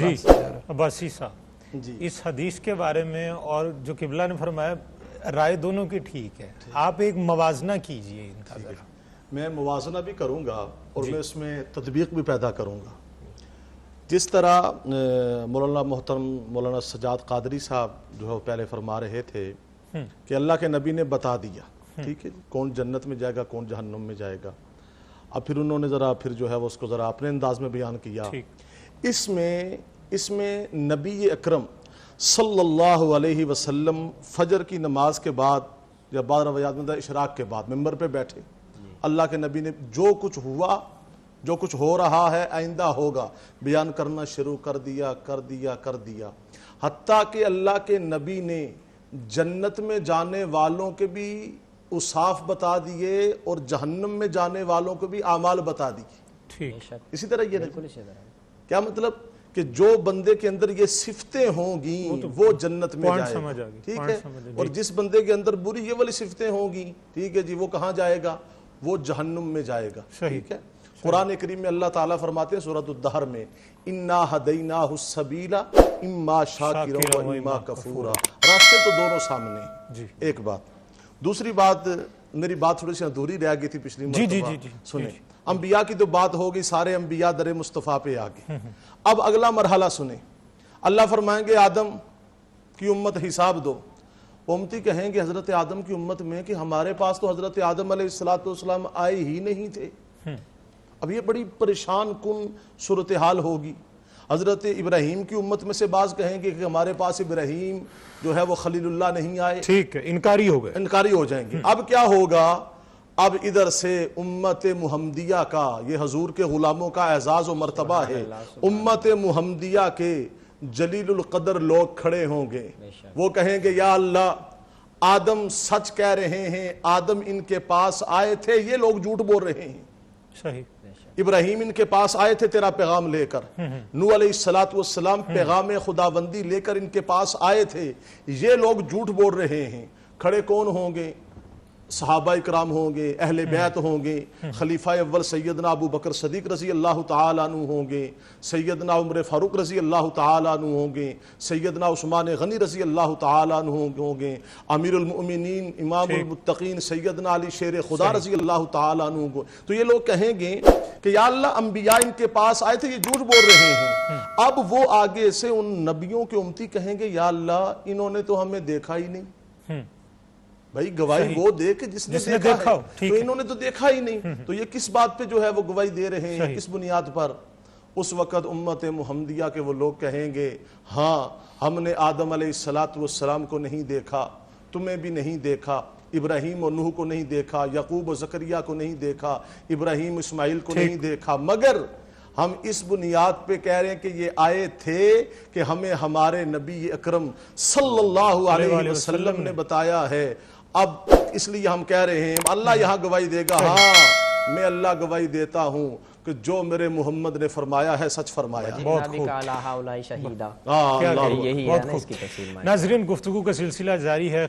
جی عباسی صاحب جی اس حدیث کے بارے میں اور جو قبلہ نے فرمایا رائے دونوں کی ٹھیک ہے، آپ ایک موازنہ کیجئے ان کا ذرا۔ میں موازنہ بھی کروں گا اور میں اس میں تطبیق بھی پیدا کروں گا۔ جس طرح مولانا محترم مولانا سجاد قادری صاحب جو ہے پہلے فرما رہے تھے کہ اللہ کے نبی نے بتا دیا، ٹھیک ہے، کون جنت میں جائے گا کون جہنم میں جائے گا، اب پھر انہوں نے پھر جو ہے وہ اس کو اپنے انداز میں بیان کیا۔ اس میں نبی اکرم صلی اللہ علیہ وسلم فجر کی نماز کے بعد یا بعض روایات میں اشراق کے بعد ممبر پہ بیٹھے، اللہ کے نبی نے جو کچھ ہوا، جو کچھ ہو رہا ہے آئندہ ہوگا، بیان کرنا شروع کر دیا، حتیٰ کہ اللہ کے نبی نے جنت میں جانے والوں کے بھی اوصاف بتا دیے اور جہنم میں جانے والوں کو بھی اعمال بتا دیے۔ اسی طرح یہ کیا مطلب کہ جو بندے کے اندر یہ صفتیں ہوں گی وہ جنت میں جائے گا، ٹھیک ہے، اور جس بندے کے اندر بری یہ والی صفتیں ہوں گی، ٹھیک ہے جی، وہ کہاں جائے گا؟ وہ جہنم میں جائے گا، ٹھیک ہے۔ قرآن کریم میں اللہ تعالیٰ فرماتے ہیں سورۃ الدہر میں اِنَّا هَدَيْنَاهُ السَّبِيلَ اِمَّا شَاكِرًا وَإِمَّا كَفُورًا، راستے تو دونوں سامنے۔ ایک بات، دوسری بات، میری بات تھوڑی سی ادھوری رہ گئی تھی پچھلی مرتبہ، سنیں، انبیاء کی تو بات ہوگی، سارے انبیاء در مصطفیٰ پہ آگے۔ اب اگلا مرحلہ سنیں، اللہ فرمائیں گے آدم کی امت حساب دو، امتی کہیں گے حضرت آدم کی امت میں کہ ہمارے پاس تو حضرت آدم علیہ السلام آئے ہی نہیں تھے۔ اب یہ بڑی پریشان کن صورتحال ہوگی۔ حضرت ابراہیم کی امت میں سے بعض کہیں گے کہ ہمارے پاس ابراہیم جو ہے وہ خلیل اللہ نہیں آئے، ٹھیک ہے، انکاری ہو گئے، انکاری ہو جائیں گے۔ اب کیا ہوگا؟ اب ادھر سے امت محمدیہ کا، یہ حضور کے غلاموں کا اعزاز و مرتبہ ہے، امت محمدیہ کے جلیل القدر لوگ کھڑے ہوں گے، وہ کہیں گے یا اللہ آدم سچ کہہ رہے ہیں، آدم ان کے پاس آئے تھے، یہ لوگ جھوٹ بول رہے ہیں، صحیح، ابراہیم ان کے پاس آئے تھے تیرا پیغام لے کر، نوح علیہ السلام پیغام خداوندی لے کر ان کے پاس آئے تھے، یہ لوگ جھوٹ بول رہے ہیں۔ کھڑے کون ہوں گے؟ صحابہ اکرام ہوں گے، اہل بیت ہوں گے، خلیفہ اول سیدنا ابو بکر صدیق رضی اللہ تعالیٰ عنہ ہوں گے، سیدنا عمر فاروق رضی اللہ تعالیٰ عنہ ہوں گے، سیدنا عثمان غنی رضی اللہ تعالیٰ عنہ ہوں گے، امیر المؤمنین امام المتقین سیدنا علی شیر خدا رضی اللہ تعالیٰ عنہ ہوں گے۔ تو یہ لوگ کہیں گے کہ یا اللہ انبیاء ان کے پاس آئے تھے، یہ جھوٹ بول رہے ہیں۔ اب وہ آگے سے ان نبیوں کے امتی کہیں گے یا اللہ انہوں نے تو ہمیں دیکھا ہی نہیں۔ بھائی گواہی وہ دے کہ جس نے دیکھا ہے، تو انہوں نے تو دیکھا ہی نہیں، تو یہ کس بات پہ جو ہے وہ گواہی دے رہے ہیں، کس بنیاد پر؟ اس وقت امت محمدیہ کے وہ لوگ کہیں گے ہاں ہم نے آدم علیہ السلام کو نہیں دیکھا، تمہیں بھی نہیں دیکھا، ابراہیم و نوح کو نہیں دیکھا، یعقوب و زکریا کو نہیں دیکھا، ابراہیم اسماعیل کو نہیں دیکھا، مگر ہم اس بنیاد پہ کہہ رہے ہیں کہ یہ آئے تھے کہ ہمیں ہمارے نبی اکرم صلی اللہ علیہ وسلم نے بتایا ہے۔ اب اس لیے ہم کہہ رہے ہیں اللہ یہاں گواہی دے گا، ہاں میں اللہ گواہی دیتا ہوں کہ جو میرے محمد نے فرمایا ہے سچ فرمایا ہے۔ بہت خوب، ناظرین گفتگو کا سلسلہ جاری ہے۔